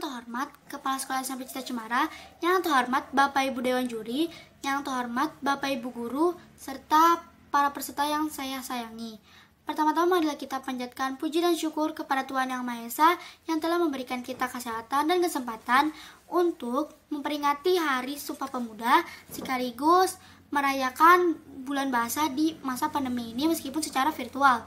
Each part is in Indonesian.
Yang terhormat Kepala Sekolah SMP Cita Cemara, yang terhormat Bapak Ibu Dewan Juri, yang terhormat Bapak Ibu Guru, serta para peserta yang saya sayangi. Pertama-tama marilah kita panjatkan puji dan syukur kepada Tuhan Yang Maha Esa yang telah memberikan kita kesehatan dan kesempatan untuk memperingati Hari Sumpah Pemuda sekaligus merayakan bulan bahasa di masa pandemi ini meskipun secara virtual.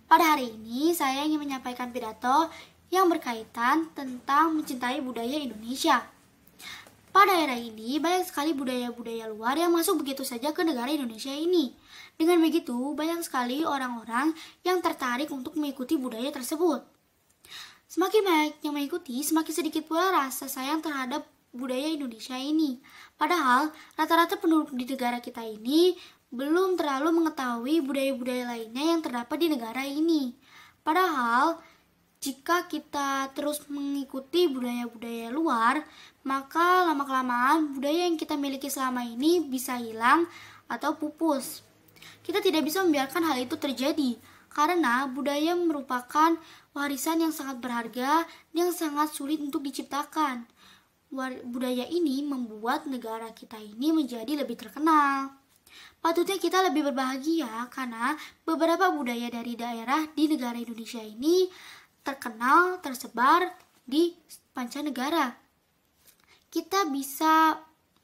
Pada hari ini saya ingin menyampaikan pidato yang berkaitan tentang mencintai budaya Indonesia. Pada era ini, banyak sekali budaya-budaya luar yang masuk begitu saja ke negara Indonesia ini. Dengan begitu, banyak sekali orang-orang yang tertarik untuk mengikuti budaya tersebut. Semakin banyak yang mengikuti, semakin sedikit pula rasa sayang terhadap budaya Indonesia ini. Padahal, rata-rata penduduk di negara kita ini belum terlalu mengetahui budaya-budaya lainnya yang terdapat di negara ini. Padahal, jika kita terus mengikuti budaya-budaya luar, maka lama-kelamaan budaya yang kita miliki selama ini bisa hilang atau pupus. Kita tidak bisa membiarkan hal itu terjadi, karena budaya merupakan warisan yang sangat berharga, yang sangat sulit untuk diciptakan. Budaya ini membuat negara kita ini menjadi lebih terkenal. Patutnya kita lebih berbahagia karena beberapa budaya dari daerah di negara Indonesia ini terkenal, tersebar di mancanegara. Kita bisa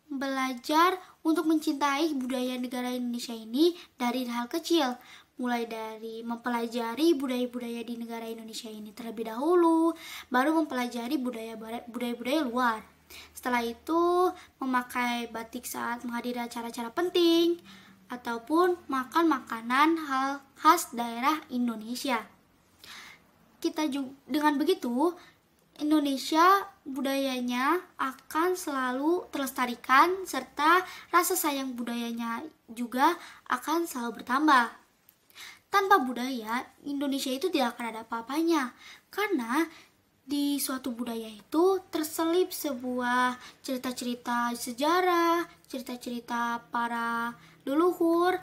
belajar untuk mencintai budaya negara Indonesia ini dari hal kecil, mulai dari mempelajari budaya-budaya di negara Indonesia ini terlebih dahulu, baru mempelajari budaya-budaya luar. Setelah itu, memakai batik saat menghadiri acara-acara penting, ataupun makan makanan hal khas daerah Indonesia. Dengan begitu, Indonesia budayanya akan selalu terlestarikan serta rasa sayang budayanya juga akan selalu bertambah. Tanpa budaya, Indonesia itu tidak akan ada apa-apanya, karena di suatu budaya itu terselip sebuah cerita-cerita sejarah, cerita-cerita para leluhur,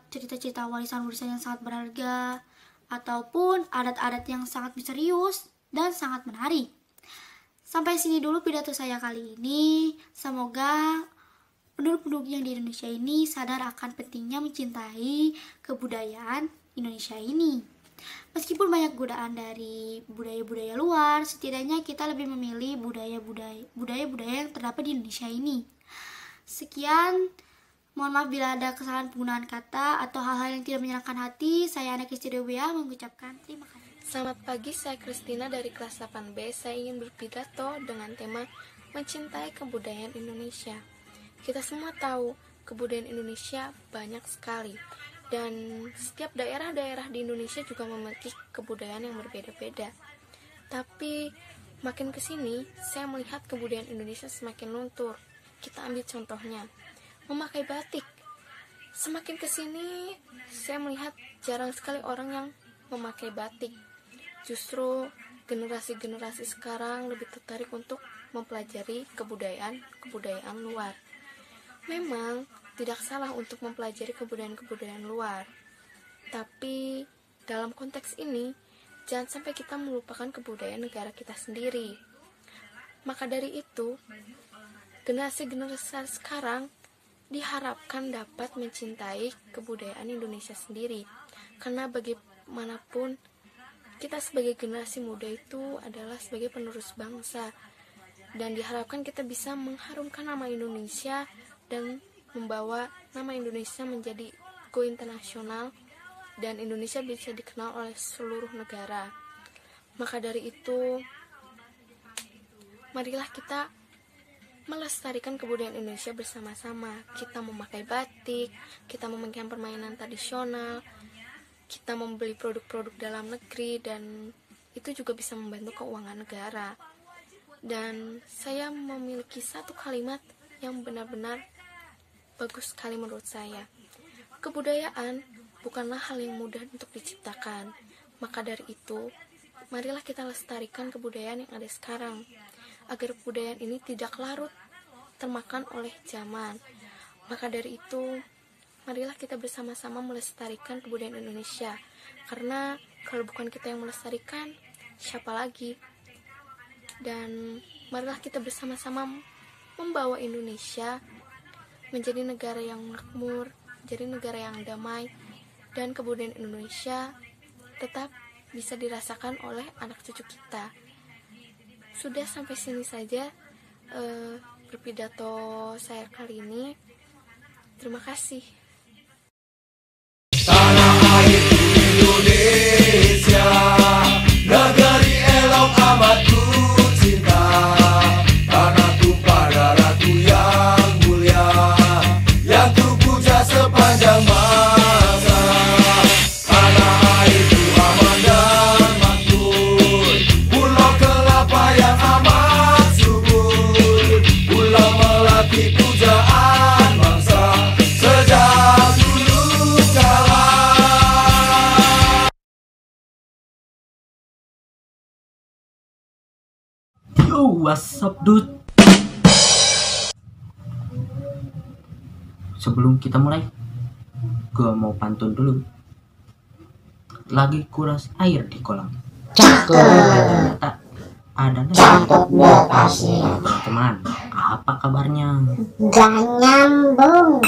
cerita-cerita warisan yang sangat berharga, ataupun adat-adat yang sangat misterius dan sangat menarik. Sampai sini dulu pidato saya kali ini. Semoga penduduk-penduduk yang di Indonesia ini sadar akan pentingnya mencintai kebudayaan Indonesia ini. Meskipun banyak godaan dari budaya-budaya luar, setidaknya kita lebih memilih budaya-budaya yang terdapat di Indonesia ini. Sekian. Mohon maaf bila ada kesalahan penggunaan kata atau hal-hal yang tidak menyenangkan hati. Saya Ana Kristi Dewea mengucapkan terima kasih. Selamat pagi, saya Kristina dari kelas 8B. Saya ingin berpidato dengan tema mencintai kebudayaan Indonesia. Kita semua tahu kebudayaan Indonesia banyak sekali, dan setiap daerah-daerah di Indonesia juga memiliki kebudayaan yang berbeda-beda. Tapi makin kesini, saya melihat kebudayaan Indonesia semakin luntur. Kita ambil contohnya, memakai batik. Semakin kesini, saya melihat jarang sekali orang yang memakai batik. Justru generasi-generasi sekarang lebih tertarik untuk mempelajari kebudayaan luar. Memang tidak salah untuk mempelajari kebudayaan luar, tapi dalam konteks ini jangan sampai kita melupakan kebudayaan negara kita sendiri. Maka dari itu, generasi-generasi sekarang diharapkan dapat mencintai kebudayaan Indonesia sendiri, karena bagaimanapun kita sebagai generasi muda itu adalah sebagai penerus bangsa, dan diharapkan kita bisa mengharumkan nama Indonesia dan membawa nama Indonesia menjadi go internasional, dan Indonesia bisa dikenal oleh seluruh negara. Maka dari itu, marilah kita melestarikan kebudayaan Indonesia bersama-sama. Kita memakai batik, kita memainkan permainan tradisional, kita membeli produk-produk dalam negeri, dan itu juga bisa membantu keuangan negara. Dan saya memiliki satu kalimat yang benar-benar bagus sekali menurut saya. Kebudayaan bukanlah hal yang mudah untuk diciptakan. Maka dari itu, marilah kita lestarikan kebudayaan yang ada sekarang, agar kebudayaan ini tidak larut termakan oleh zaman. Maka dari itu, marilah kita bersama-sama melestarikan kebudayaan Indonesia, karena kalau bukan kita yang melestarikan, siapa lagi? Dan marilah kita bersama-sama membawa Indonesia menjadi negara yang makmur, menjadi negara yang damai, dan kebudayaan Indonesia tetap bisa dirasakan oleh anak cucu kita. Sudah sampai sini saja berpidato saya kali ini. Terima kasih. Tanah airku Indonesia, negeri elok amat ku cinta, karena tumpah darahku yang mulia, yang ku puja sepanjang masa. Tanah airku aman dan makmur, pulau kelapa yang amat subur, pulau melati pujaan bangsa sejak dulu kala. Yo, what's up, dude? Sebelum kita mulai, gue mau pantun dulu. Lagi kuras air di kolam. Ternyata ada Catat bekasnya. teman. Apa kabarnya? Gak nyambung.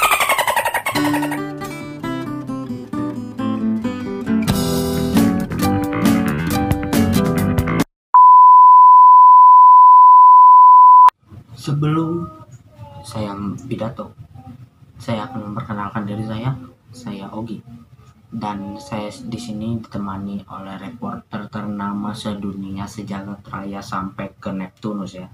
Sebelum saya pidato, saya akan memperkenalkan diri saya. Saya Ogi, dan saya di sini ditemani oleh reporter ternama sedunia, sejagat raya sampai ke Neptunus ya.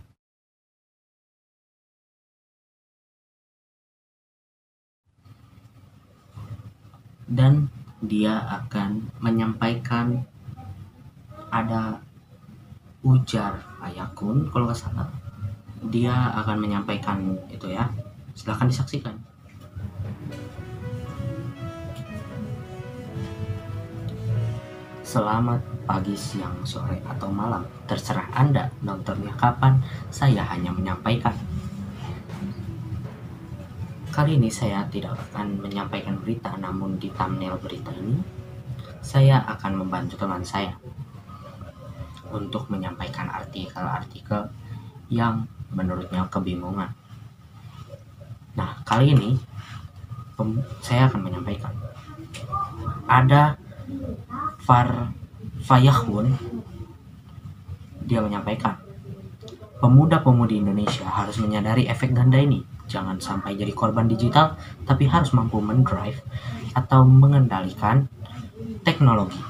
Dan dia akan menyampaikan, ada ujar Ayakun kalau nggak salah. Dia akan menyampaikan itu ya. Silahkan disaksikan. Selamat pagi, siang, sore, atau malam. Terserah Anda nontonnya kapan, saya hanya menyampaikan. Kali ini saya tidak akan menyampaikan berita, namun di thumbnail berita ini, saya akan membantu teman saya untuk menyampaikan artikel-artikel yang menurutnya kebingungan. Nah, kali ini saya akan menyampaikan, ada Fayahun, dia menyampaikan, pemuda-pemudi Indonesia harus menyadari efek ganda ini. Jangan sampai jadi korban digital, tapi harus mampu mendrive atau mengendalikan teknologi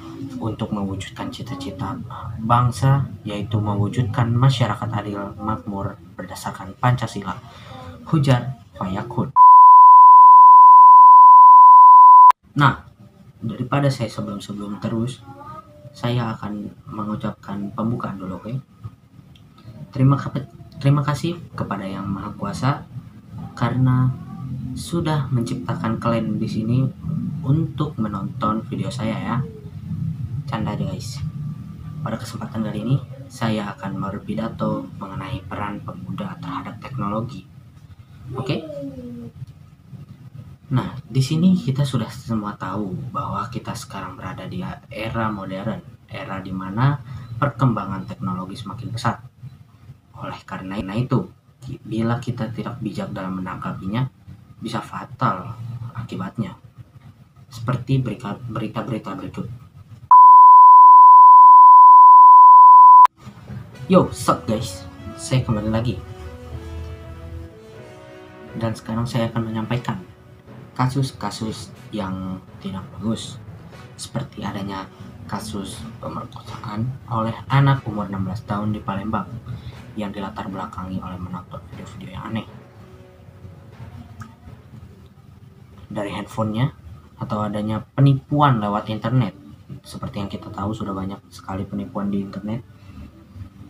untuk mewujudkan cita-cita bangsa, yaitu mewujudkan masyarakat adil makmur berdasarkan Pancasila. Hujar Fayakun. Nah, daripada saya sebelum terus, saya akan mengucapkan pembukaan dulu, oke? Terima kasih kepada Yang Maha Kuasa karena sudah menciptakan kalian di sini untuk menonton video saya ya. Canda aja guys. Pada kesempatan kali ini saya akan berpidato mengenai peran pemuda terhadap teknologi. Oke? Nah, di sini kita sudah semua tahu bahwa kita sekarang berada di era modern, era di mana perkembangan teknologi semakin pesat. Oleh karena itu, bila kita tidak bijak dalam menanggapinya, bisa fatal akibatnya. Seperti berita-berita berikut. Yo, sup guys, saya kembali lagi. Dan sekarang saya akan menyampaikan kasus-kasus yang tidak bagus, seperti adanya kasus pemerkosaan oleh anak umur 16 tahun di Palembang yang dilatar belakangi oleh menonton video-video yang aneh dari handphonenya, atau adanya penipuan lewat internet. Seperti yang kita tahu, sudah banyak sekali penipuan di internet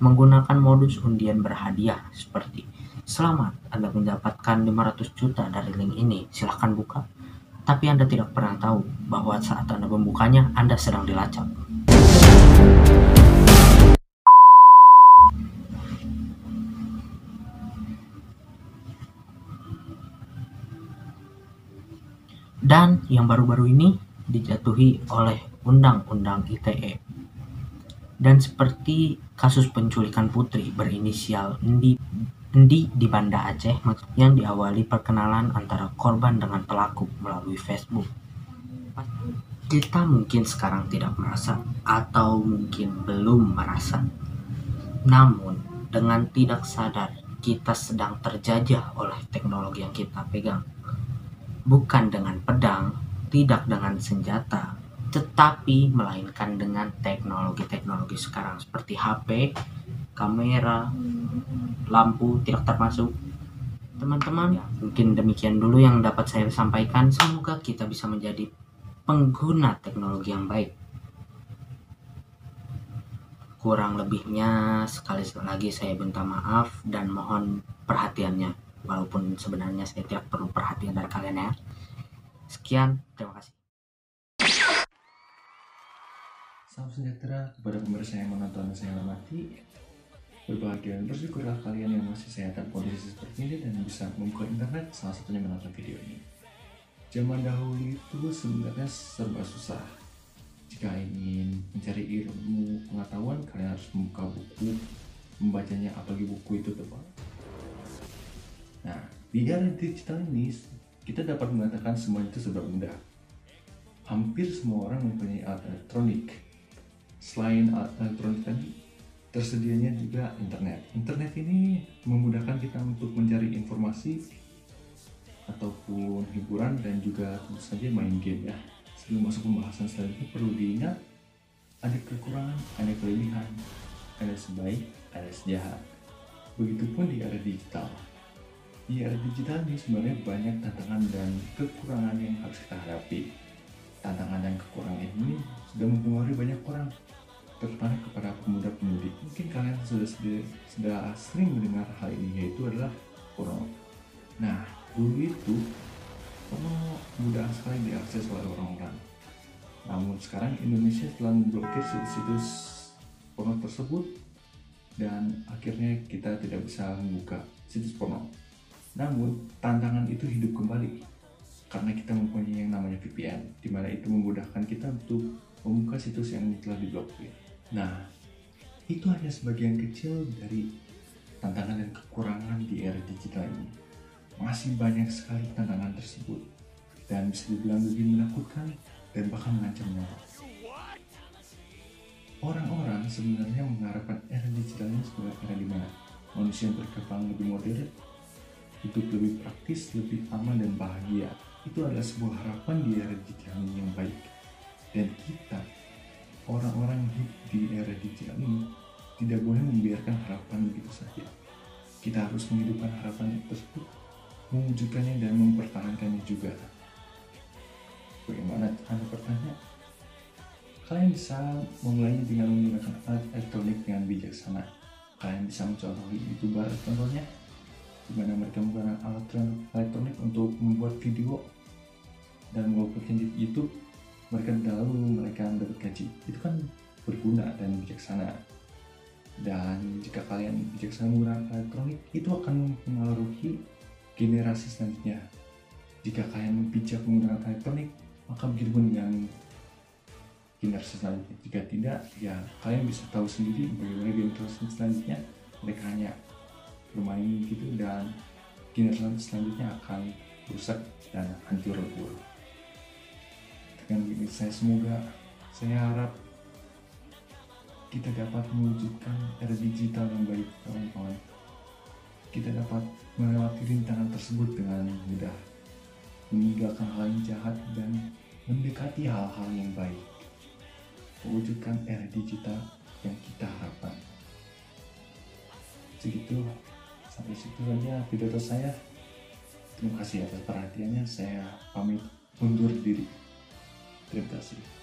menggunakan modus undian berhadiah seperti, selamat, Anda mendapatkan 500 juta dari link ini, silahkan buka. Tapi Anda tidak pernah tahu bahwa saat Anda membukanya, Anda sedang dilacak. Dan yang baru-baru ini dijatuhi oleh Undang-Undang ITE. Dan seperti kasus penculikan putri berinisial Endi di Banda Aceh yang diawali perkenalan antara korban dengan pelaku melalui Facebook. Kita mungkin sekarang tidak merasa atau mungkin belum merasa. Namun, dengan tidak sadar, kita sedang terjajah oleh teknologi yang kita pegang. Bukan dengan pedang, tidak dengan senjata, tetapi melainkan dengan teknologi-teknologi sekarang seperti HP, kamera, lampu tidak termasuk. Teman-teman, mungkin demikian dulu yang dapat saya sampaikan. Semoga kita bisa menjadi pengguna teknologi yang baik. Kurang lebihnya sekali lagi saya minta maaf dan mohon perhatiannya. Walaupun sebenarnya saya tidak perlu perhatian dari kalian ya. Sekian, terima kasih. Salam sejahtera kepada pemirsa yang menonton dan saya hormati. Berbahagia dan bersyukurlah kalian yang masih sehat dalam kondisi seperti ini dan bisa membuka internet, salah satunya menonton video ini. Zaman dahulu itu sebenarnya serba susah. Jika ingin mencari ilmu pengetahuan, kalian harus membuka buku, membacanya, apalagi buku itu tebal. Nah, di era digital ini, kita dapat mengatakan semua itu serba mudah. Hampir semua orang mempunyai alat elektronik. Selain alat elektronik tadi, tersedianya juga internet. Internet ini memudahkan kita untuk mencari informasi ataupun hiburan dan juga tentu saja main game ya. Sebelum masuk pembahasan selanjutnya perlu diingat ada kekurangan, ada kelebihan, ada sebaik, ada sejahat. Begitupun di era digital. Di era digital ini sebenarnya banyak tantangan dan kekurangan yang harus kita hadapi. Tantangan dan kekurangan ini sudah mempengaruhi banyak orang, terutama kepada pemuda-pemudi. Mungkin kalian sudah sering mendengar hal ini, yaitu adalah porno. Nah, dulu itu porno mudah sekali diakses oleh orang-orang. Namun sekarang Indonesia telah memblokir situs porno tersebut dan akhirnya kita tidak bisa membuka situs porno. Namun tantangan itu hidup kembali karena kita mempunyai yang namanya VPN, di mana itu memudahkan kita untuk membuka situs yang telah diblokir. Nah, itu hanya sebagian kecil dari tantangan dan kekurangan di era digital ini. Masih banyak sekali tantangan tersebut dan bisa dibilang lebih menakutkan dan bahkan mengancam nyawa. Orang-orang sebenarnya mengharapkan era digital ini sebagai era di mana manusia berkembang lebih modern, hidup lebih praktis, lebih aman dan bahagia. Itu adalah sebuah harapan di era digital ini yang baik. Dan kita, orang-orang hidup di era digital ini, tidak boleh membiarkan harapan begitu saja. Kita harus menghidupkan harapan tersebut, mewujudkannya dan mempertahankannya juga. Bagaimana Anda bertanya? Kalian bisa memulainya dengan menggunakan alat elektronik dengan bijaksana. Kalian bisa mencontoh YouTuber contohnya, di mana mereka menggunakan alat elektronik untuk membuat video dan menguploadnya di YouTube. Mereka mendapat gaji. Itu kan berguna dan bijaksana. Dan jika kalian bijaksana menggunakan elektronik, itu akan mempengaruhi generasi selanjutnya. Jika kalian bijak menggunakan elektronik, maka begitu dengan generasi selanjutnya. Jika tidak, ya kalian bisa tahu sendiri bagaimana generasi selanjutnya mereka hanya bermain gitu dan generasi selanjutnya akan rusak dan hancur lebur. Dengan ini saya harap kita dapat mewujudkan era digital yang baik, kawan-kawan. Kita dapat melewati rintangan tersebut dengan mudah, meninggalkan hal yang jahat dan mendekati hal-hal yang baik, mewujudkan era digital yang kita harapkan. Segitu, sampai situ saja pidato saya. Terima kasih atas perhatiannya. Saya pamit undur diri. Terima kasih.